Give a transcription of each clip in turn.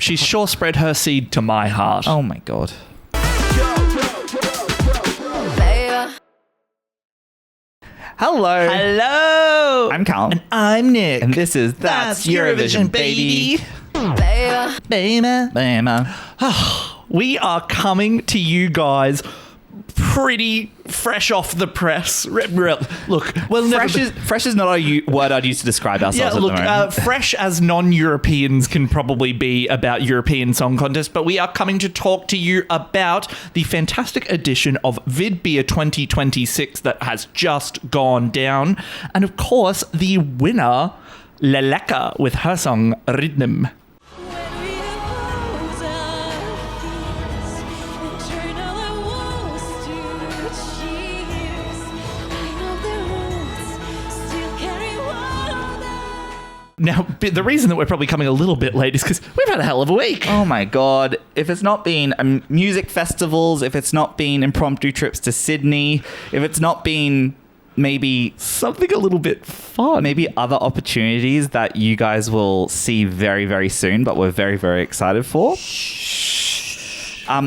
She's sure spread her seed to my heart. Oh my God. Hello. Hello. I'm Callum. And I'm Nick. And this is That's Eurovision, baby. Baby. We are coming to you guys pretty fresh off the press. Look, well, Fresh is not a word I'd use to describe ourselves at the moment. fresh as non-Europeans can probably be about European Song Contest, but we are coming to talk to you about the fantastic edition of Vidbir 2026 that has just gone down. And of course, the winner, Leléka, with her song Ridnym. Now, the reason that we're probably coming a little bit late is because we've had a hell of a week. Oh my God. If it's not been music festivals, if it's not been impromptu trips to Sydney, if it's not been maybe Something a little bit fun. maybe other opportunities that you guys will see very, very soon, but we're very, very excited for.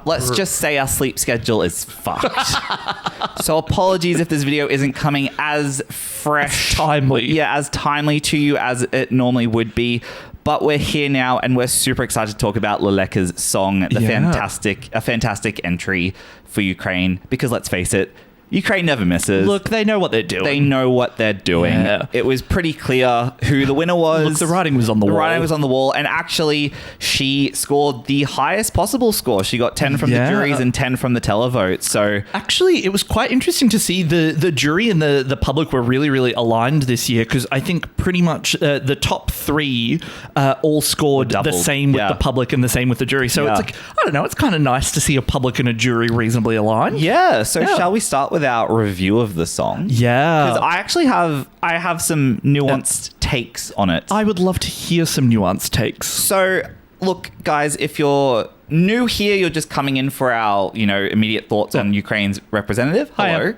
Let's just say our sleep schedule is fucked. So apologies if this video isn't coming as fresh, timely. Yeah, as timely to you as it normally would be. But we're here now, and we're super excited to talk about Leléka's song, a fantastic entry for Ukraine. Because let's face it, Ukraine never misses. Look, they know what they're doing. They know what they're doing. Yeah. It was pretty clear who the winner was. Look, the writing was on the wall. The writing was on the wall. And actually, she scored the highest possible score. She got 10 from the juries and 10 from the televotes. So actually, it was quite interesting to see the jury and the public were really, really aligned this year, because I think pretty much the top three all scored the same with the public and the same with the jury. So it's like, I don't know, it's kind of nice to see a public and a jury reasonably aligned. Yeah. So shall we start with our review of the song? Yeah. Because I actually have some nuanced takes on it. I would love to hear some nuanced takes. So, look, guys, if you're new here, you're just coming in for our, immediate thoughts on Ukraine's representative. Hello. Hi,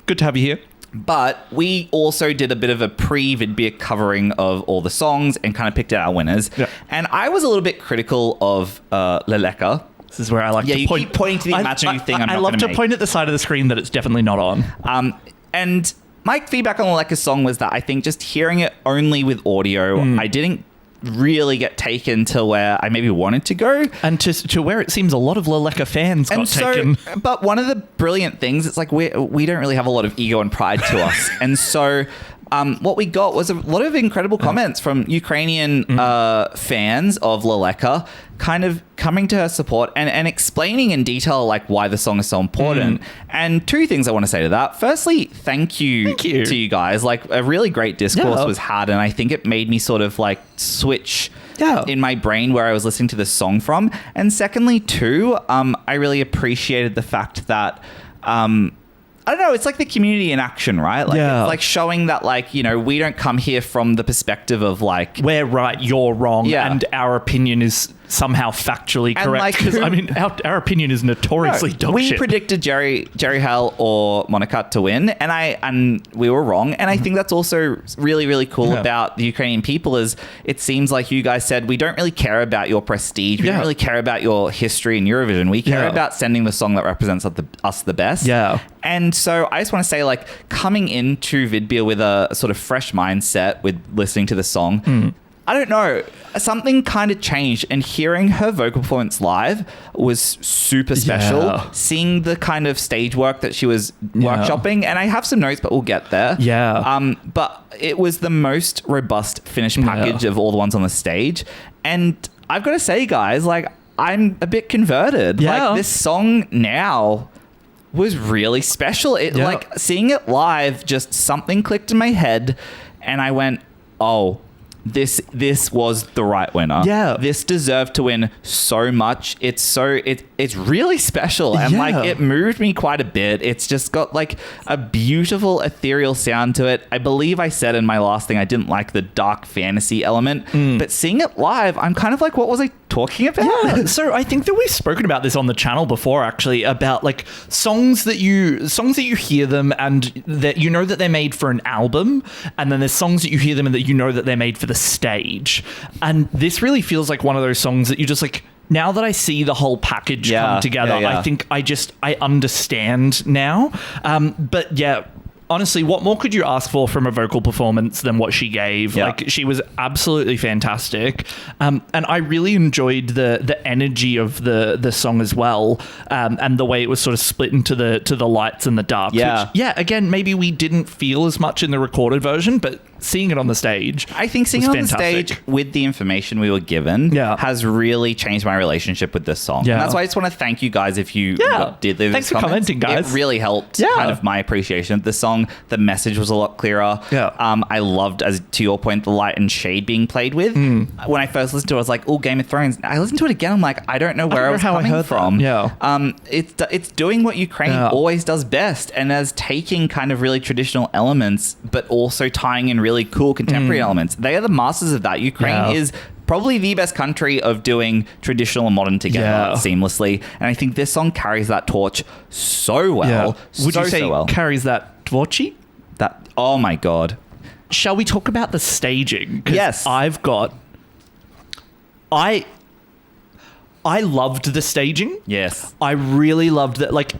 good to have you here. But we also did a bit of a pre-Vidbir covering of all the songs and kind of picked out our winners. Yeah. And I was a little bit critical of Leléka. This is where I like to point. Keep pointing to the imaginary thing I'm not going to make. I love to point at the side of the screen that it's definitely not on. And my feedback on Leléka's song was that I think just hearing it only with audio, I didn't really get taken to where I maybe wanted to go. And to where it seems a lot of Leléka fans got taken. But one of the brilliant things, it's like we don't really have a lot of ego and pride to us. And so what we got was a lot of incredible comments from Ukrainian fans of Leléka, kind of coming to her support and explaining in detail like why the song is so important. And two things I want to say to that. Firstly, thank you to you guys. Like, a really great discourse was had, and I think it made me sort of like switch in my brain where I was listening to this song from. And secondly, too, I really appreciated the fact that I don't know, it's like the community in action, right? Like, it's like showing that, like, we don't come here from the perspective of like, we're right, you're wrong, and our opinion is somehow factually correct. Because our opinion is notoriously dog shit. We predicted Jerry Hell or Monica to win, and we were wrong. And I think that's also really, really cool about the Ukrainian people, is it seems like you guys said, we don't really care about your prestige. We don't really care about your history in Eurovision. We care about sending the song that represents us the best. Yeah. And so I just want to say, like, coming into Vidbir with a sort of fresh mindset with listening to the song, I don't know, something kind of changed, and hearing her vocal performance live was super special. Yeah. Seeing the kind of stage work that she was workshopping, and I have some notes, but we'll get there. Yeah. But it was the most robust finished package of all the ones on the stage. And I've got to say, guys, like, I'm a bit converted. Yeah. Like, this song now was really special. Like, seeing it live, just something clicked in my head, and I went, oh, this was the right winner. Yeah. This deserved to win so much. It's really special, and like, it moved me quite a bit. It's just got like a beautiful ethereal sound to it. I believe I said in my last thing I didn't like the dark fantasy element, but seeing it live, I'm kind of like, what was I talking about? Yeah, so I think that we've spoken about this on the channel before, actually, about like songs that you hear them and that you know that they're made for an album, and then there's songs that you hear them and that you know that they're made for the stage. And this really feels like one of those songs that you just like, now that I see the whole package come together, I think I understand now. But yeah, honestly, what more could you ask for from a vocal performance than what she gave? Yeah. Like, she was absolutely fantastic. And I really enjoyed the energy of the song as well, and the way it was sort of split into the lights and the darks. Yeah. Which, yeah, again, maybe we didn't feel as much in the recorded version, but seeing it on the stage, I think seeing it on the stage with the information we were given has really changed my relationship with this song. Yeah. And that's why I just want to thank you guys if you did leave Thanks these for comments. commenting, guys. It really helped kind of my appreciation of the song. The message was a lot clearer. Yeah. I loved, as to your point, the light and shade being played with. When I first listened to it, I was like, oh, Game of Thrones. I listened to it again. I'm like, I don't know where I was coming from. That. Yeah. It's doing what Ukraine always does best, and as taking kind of really traditional elements, but also tying in really cool contemporary elements. They are the masters of that. Ukraine is probably the best country of doing traditional and modern together seamlessly, and I think this song carries that torch so well. Would you say so well. carries that torchy? That, oh my god. Shall we talk about the staging? 'Cause Yes. I loved the staging. Yes. I really loved that. Like,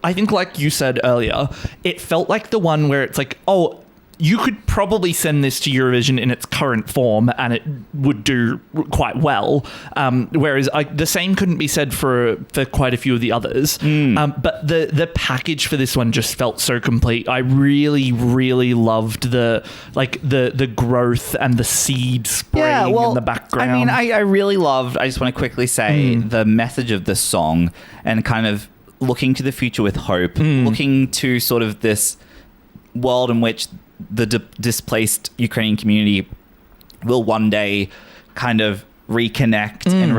I think, like you said earlier, it felt like the one where it's like, oh, you could probably send this to Eurovision in its current form and it would do quite well. Whereas the same couldn't be said for quite a few of the others. But the package for this one just felt so complete. I really, really loved the growth and the seed spraying in the background. I mean, I really loved, I just want to quickly say, the message of the song and kind of looking to the future with hope, looking to sort of this world in which the displaced Ukrainian community will one day kind of reconnect and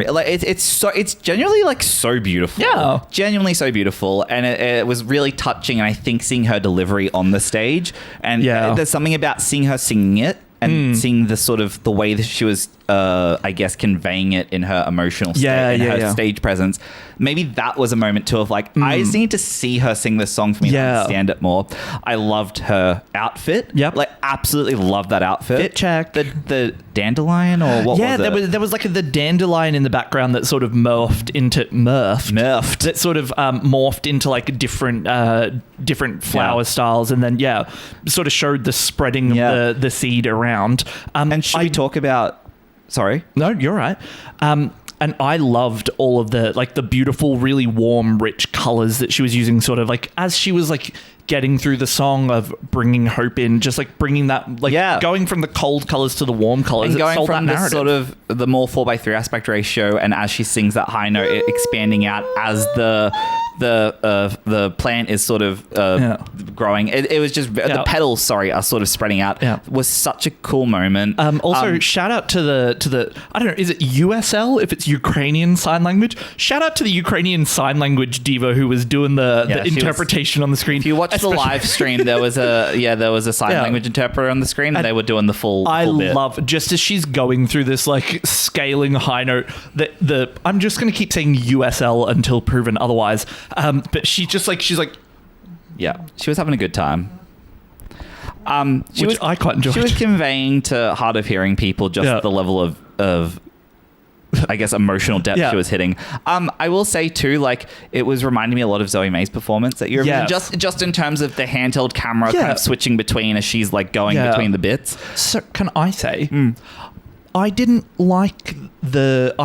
it's genuinely like so beautiful. Genuinely so beautiful, and it was really touching. And I think seeing her delivery on the stage, and there's something about seeing her singing it and seeing the sort of the way that she was I guess conveying it in her emotional state and her stage presence. Maybe that was a moment too of like, I just need to see her sing this song for me to understand it more. I loved her outfit. Like, absolutely loved that outfit. Fit check. The dandelion, or what was it? There was like the dandelion in the background that sort of morphed. That sort of morphed into like different flower styles, and then sort of showed the spreading of the seed around. And should we talk about... Sorry. No, you're right. And I loved all of the beautiful, really warm, rich colors that she was using, sort of like as she was like getting through the song of bringing hope in, just like bringing that, like going from the cold colors to the warm colors. And going from the sort of the more 4:3 aspect ratio, and as she sings that high note, it expanding out as the plant is sort of growing. It was just the petals, are sort of spreading out. Was such a cool moment. Also, shout out to the I don't know, is it USL if it's Ukrainian Sign Language? Shout out to the Ukrainian Sign Language diva who was doing the interpretation on the screen. If you watch the live stream, there was a sign language interpreter on the screen, and they were doing the full bit. Love, just as she's going through this like scaling high note, I'm just going to keep saying USL until proven otherwise. But she's like, she was having a good time. I quite enjoyed. She was conveying to hard of hearing people just the level of I guess emotional depth she was hitting. I will say too, like, it was reminding me a lot of Zoe May's performance at Eurovision, just in terms of the handheld camera kind of switching between as she's like going between the bits. So can I say, I didn't like the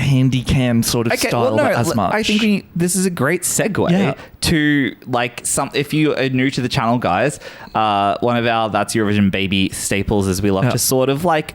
handy cam sort of style as much. I think this is a great segue to like if you are new to the channel, guys, one of our That's Eurovision baby staples is we love to sort of like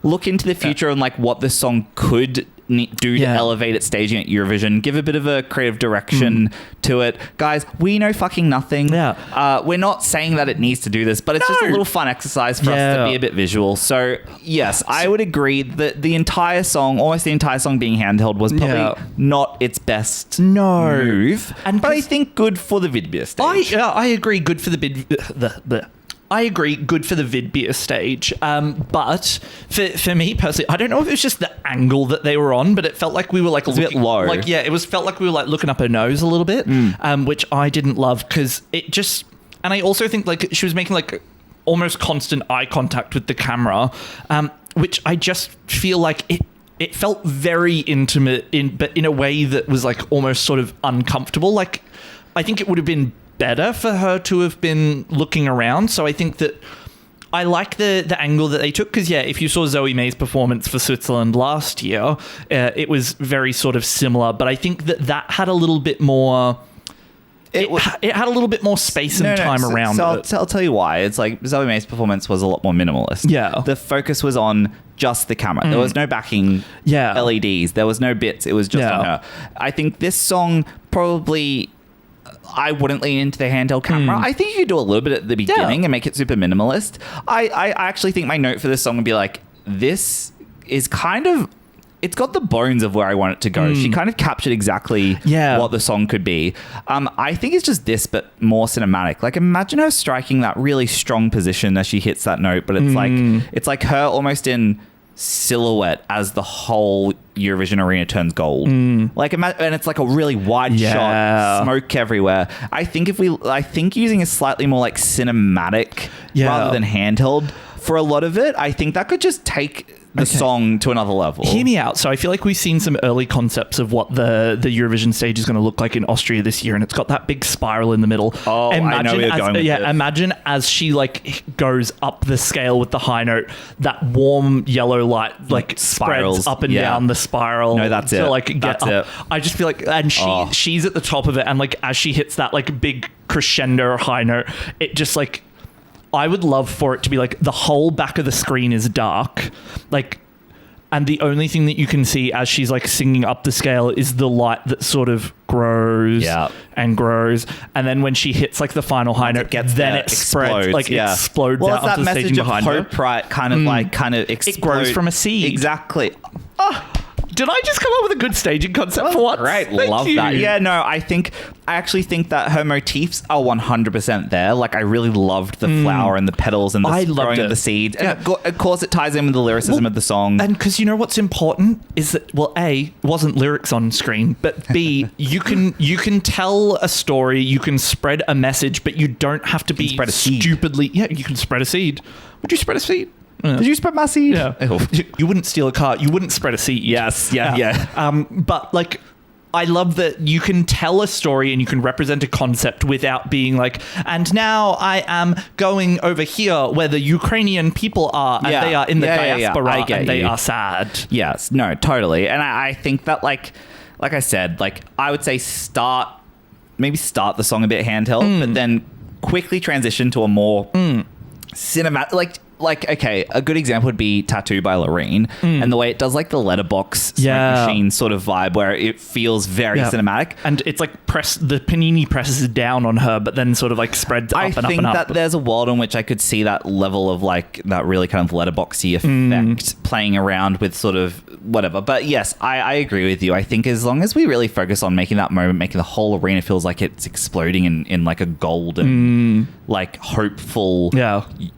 look into the future and like what this song could do to elevate its staging at Eurovision, give a bit of a creative direction to it. Guys, we know fucking nothing. We're not saying that it needs to do this, but it's just a little fun exercise for us to be a bit visual. So yes, I would agree that the entire song, almost the entire song being handheld, was probably not its best move, but I think good for the Vidbir stage. I agree, good for the I agree. Good for the Vidbir stage. But for me personally, I don't know if it was just the angle that they were on, but it felt like we were like a bit low. Like, yeah, felt like we were like looking up her nose a little bit, which I didn't love because it just. And I also think like she was making like almost constant eye contact with the camera, which I just feel like it felt very intimate but in a way that was like almost sort of uncomfortable. Like I think it would have been better for her to have been looking around. So I think that I like the angle that they took because, yeah, if you saw Zoe May's performance for Switzerland last year, it was very sort of similar. But I think that had a little bit more... It had a little bit more space and time around it. So I'll tell you why. It's like Zoe May's performance was a lot more minimalist. Yeah. The focus was on just the camera. There was no backing LEDs. There was no bits. It was just on her. I think this song probably... I wouldn't lean into the handheld camera. I think you could do a little bit at the beginning and make it super minimalist. I actually think my note for this song would be like, this is kind of... It's got the bones of where I want it to go. She kind of captured exactly what the song could be. I think it's just this, but more cinematic. Like, imagine her striking that really strong position as she hits that note, but it's like her almost in silhouette as the whole Eurovision arena turns gold. Like, and it's like a really wide shot, smoke everywhere. I think using a slightly more like cinematic rather than handheld for a lot of it, I think that could just take the song to another level. Hear me out. So I feel like we've seen some early concepts of what the Eurovision stage is going to look like in Austria this year, and it's got that big spiral in the middle. Oh, I know where you're going with this. Imagine as she like goes up the scale with the high note, that warm yellow light like spirals spreads up and down the spiral. No, that's it. Like get that's up. it. I just feel like, and she's at the top of it, and like as she hits that like big crescendo high note, it just like... I would love for it to be like the whole back of the screen is dark, like, and the only thing that you can see as she's like singing up the scale is the light that sort of grows and grows, and then when she hits like the final high note, it spreads, like it explodes out of the stage behind her. Hope, right? Kind of explode. It grows from a seed. Exactly. Did I just come up with a good staging concept for once? Great, love that. Yeah, no, I actually think that her motifs are 100% there. Like, I really loved the flower and the petals and the growing of the seeds. And of course, it ties in with the lyricism of the song. And because you know what's important is that, well, A, wasn't lyrics on screen, but B, you can tell a story, you can spread a message, but you don't have to be stupidly... Yeah, you can spread a seed. Would you spread a seed? Did you spread my seed? Yeah. You wouldn't steal a car. You wouldn't spread a seed. Yes. Yeah. But like, I love that you can tell a story and you can represent a concept without being like, and now I am going over here where the Ukrainian people are and they are in the diaspora and they are sad. Yes. No, totally. And I think that like I said, like I would say maybe start the song a bit handheld, but then quickly transition to a more cinematic, like, okay, a good example would be Tattoo by Loreen, and the way it does like the letterbox smoke machine sort of vibe where it feels very cinematic. And it's like the panini presses down on her, but then sort of like spreads up and up and up. I think that there's a world in which I could see that level of like that really kind of letterboxy effect playing around with sort of whatever. But yes, I agree with you. I think as long as we really focus on making that moment, making the whole arena feels like it's exploding in like a golden, like hopeful,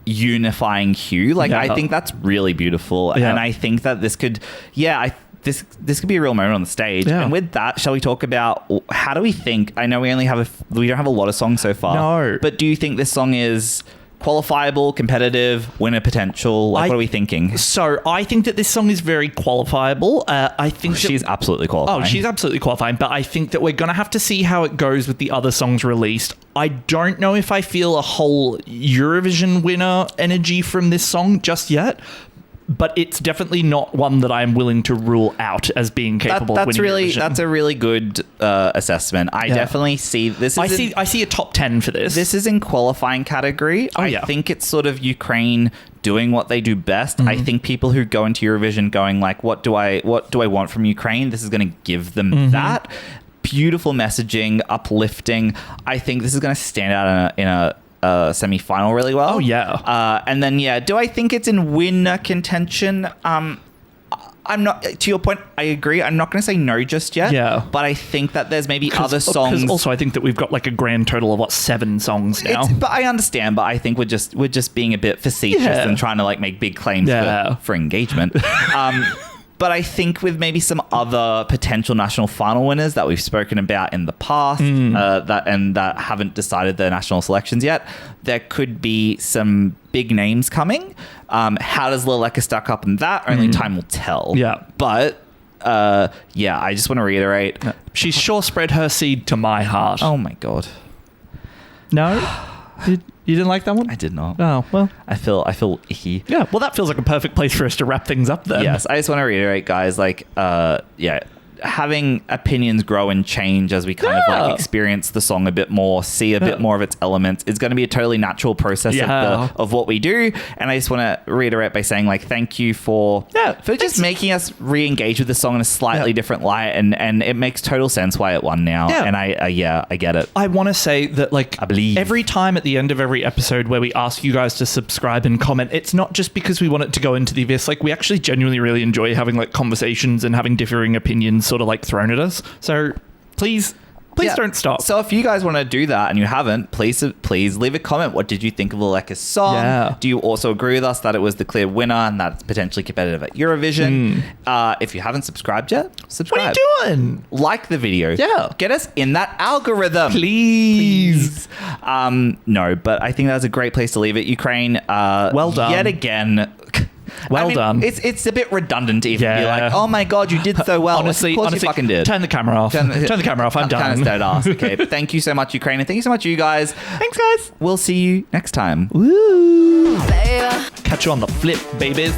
unifying hue. Like I think that's really beautiful, and I think that this could, this could be a real moment on the stage. And with that, shall we talk about how do we think? I know we don't have a lot of songs so far. No, but do you think this song is qualifiable, competitive, winner potential? Like, what are we thinking? So I think that this song is very qualifiable. I think she's absolutely qualifying. Oh, she's absolutely qualifying. But I think that we're going to have to see how it goes with the other songs released. I don't know if I feel a whole Eurovision winner energy from this song just yet. But it's definitely not one that I'm willing to rule out as being capable of winning Eurovision. That's a really good assessment. I definitely see this. I see a top 10 for this. This is in qualifying category. I think it's sort of Ukraine doing what they do best. I think people who go into Eurovision going like, what do I want from Ukraine? This is going to give them that. Beautiful messaging, uplifting. I think this is going to stand out in a semi-final really well. Oh yeah. And then do I think it's in winner contention? I'm not, to your point, I agree. I'm not going to say no just yet. Yeah. But I think that there's maybe other songs. Also, I think that we've got like a grand total of 7 songs now. But I understand. But I think we're just being a bit facetious and trying to like make big claims for engagement. But I think with maybe some other potential national final winners that we've spoken about in the past that haven't decided their national selections yet, there could be some big names coming. How does Leléka stack up in that? Only time will tell. Yeah. But I just want to reiterate. She's sure spread her seed to my heart. Oh my God. No? You didn't like that one? I did not. Oh, well. I feel icky. Yeah, well, that feels like a perfect place for us to wrap things up then. Yes, I just want to reiterate, guys, like, having opinions grow and change as we kind of like experience the song a bit more, see a bit more of its elements. It's going to be a totally natural process of what we do. And I just want to reiterate by saying like, thank you for just making us re-engage with the song in a slightly different light. And it makes total sense why it won now. Yeah. And I get it. I want to say that like, I believe every time at the end of every episode where we ask you guys to subscribe and comment, it's not just because we want it to go into the abyss. Like we actually genuinely really enjoy having like conversations and having differing opinions sort of like thrown at us. So please don't stop. So if you guys want to do that and you haven't, please leave a comment. What did you think of Leléka's song? Yeah. Do you also agree with us that it was the clear winner and that it's potentially competitive at Eurovision? If you haven't subscribed yet, subscribe. What are you doing? Like the video. Yeah. Get us in that algorithm. Please. No, but I think that's a great place to leave it. Ukraine, well done. Yet again. Well done. It's a bit redundant to even be like, oh my God, you did so well. Honestly, of course you fucking did. Turn the camera off. Turn the camera off. I'm done. Kind of dead ass. Okay. Thank you so much, Ukraine. And thank you so much, you guys. Thanks, guys. We'll see you next time. Woo. Catch you on the flip, babies.